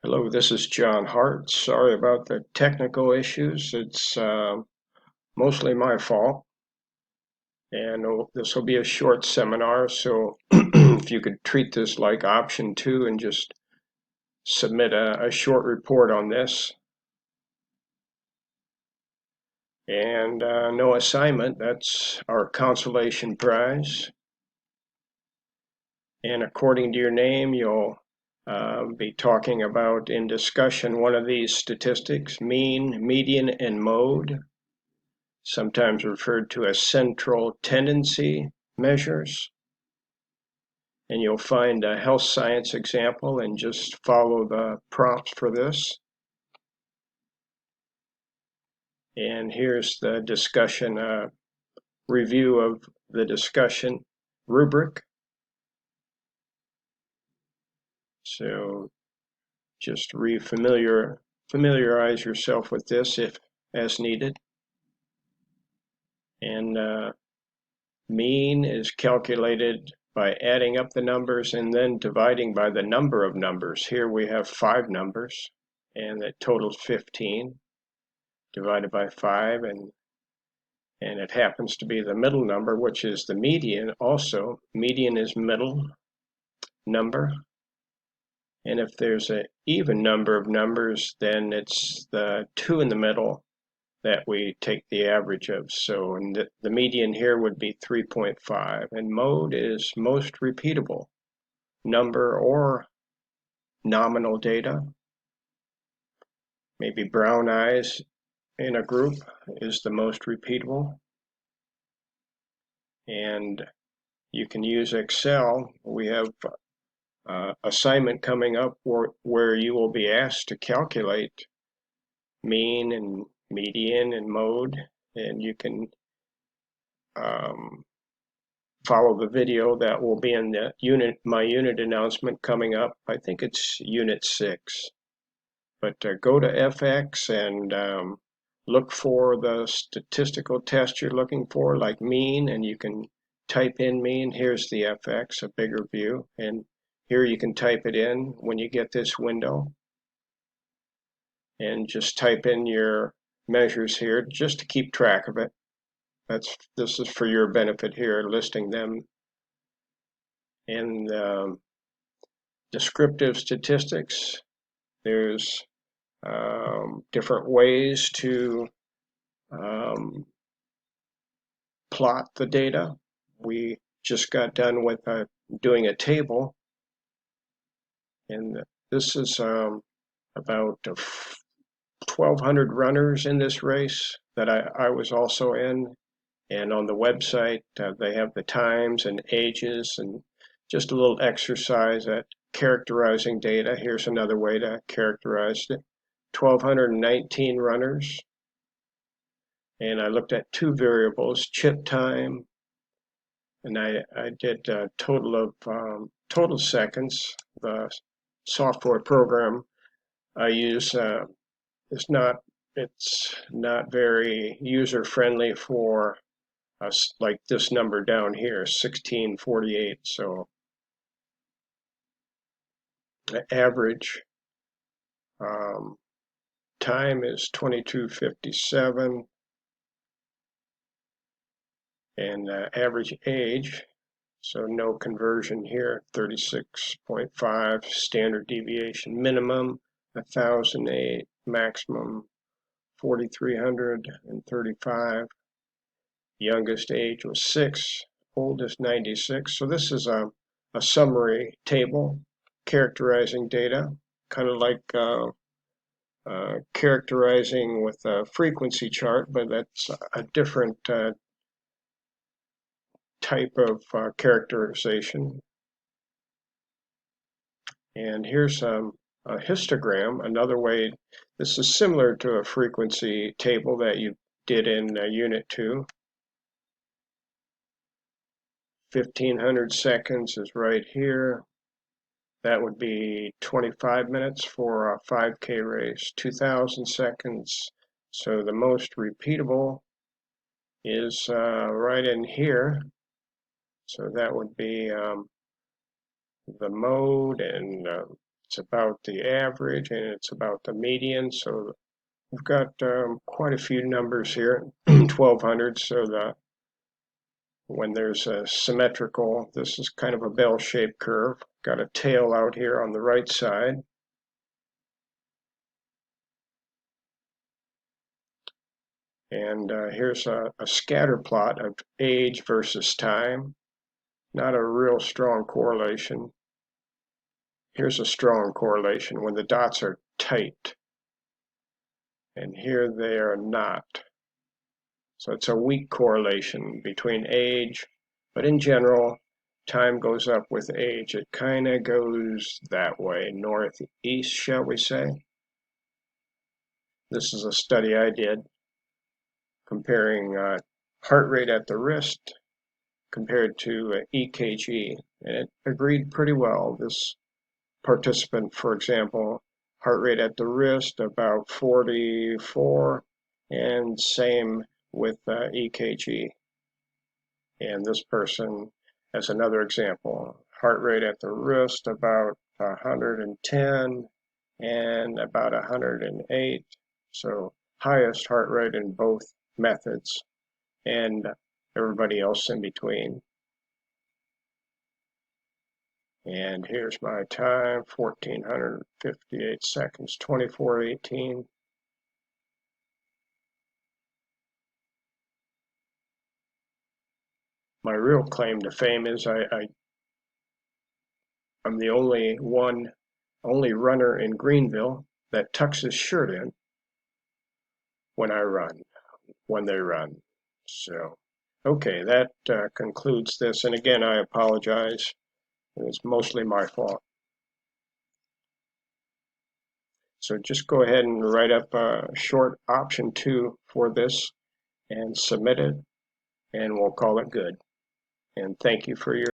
Hello, this is John Hart. Sorry about the technical issues. It's mostly my fault. And this will be a short seminar, so if you could treat this like option 2 and just submit a short report on this. And no assignment, that's our consolation prize. And according to your name, you'll be talking about in discussion one of these statistics: mean, median, and mode, sometimes referred to as central tendency measures. And you'll find a health science example and just follow the prompts for this. And here's the discussion review of the discussion rubric. So just familiarize yourself with this if as needed. And mean is calculated by adding up the numbers and then dividing by the number of numbers. Here we have 5 numbers, and that totals 15 divided by 5, and it happens to be the middle number, which is the median. Also, median is middle number, and if there's an even number of numbers, then it's the 2 in the middle that we take the average of. So and the median here would be 3.5. And mode is most repeatable number or nominal data. Maybe brown eyes in a group is the most repeatable. And you can use Excel. We have assignment coming up where you will be asked to calculate mean and median and mode, and you can follow the video that will be in the my unit announcement coming up. I think it's unit 6. But go to FX and look for the statistical test you're looking for, like mean, and you can type in mean. Here's the FX, a bigger view, and here you can type it in when you get this window. And just type in your measures here just to keep track of it. This is for your benefit here, listing them. And descriptive statistics, there's different ways to plot the data. We just got done with doing a table, and this is about 1,200 runners in this race that I was also in. And on the website, they have the times and ages and just a little exercise at characterizing data. Here's another way to characterize it. 1,219 runners. And I looked at 2 variables, chip time, and I did a total of total seconds. The software program I use it's not very user friendly for us, like this number down here, 1648. So the average time is 22:57, and average age, so no conversion here, 36.5, standard deviation minimum 1,008, maximum 4,335. Youngest age was 6, oldest 96. So this is a summary table characterizing data, kind of like characterizing with a frequency chart, but that's a different type of characterization. And here's a histogram, another way. This is similar to a frequency table that you did in Unit 2. 1,500 seconds is right here. That would be 25 minutes for a 5K race. 2,000 seconds. So the most repeatable is right in here. So that would be the mode, and It's about the average and it's about the median. So we've got quite a few numbers here, 1200. So when there's a symmetrical, this is kind of a bell-shaped curve. Got a tail out here on the right side. And here's a scatter plot of age versus time. Not a real strong correlation. Here's a strong correlation when the dots are tight. And here they are not. So it's a weak correlation between age, but in general, time goes up with age. It kind of goes that way, northeast, shall we say. This is a study I did comparing heart rate at the wrist compared to EKG, and it agreed pretty well. This participant, for example, heart rate at the wrist about 44, and same with EKG. And this person, as another example, heart rate at the wrist about 110 and about 108. So highest heart rate in both methods, and everybody else in between. And here's my time, 1458 seconds, 24:18. My real claim to fame is I'm the only runner in Greenville that tucks his shirt in when they run. So, okay, that concludes this. And again, I apologize. It's mostly my fault. So just go ahead and write up a short option 2 for this and submit it, and we'll call it good. And thank you for your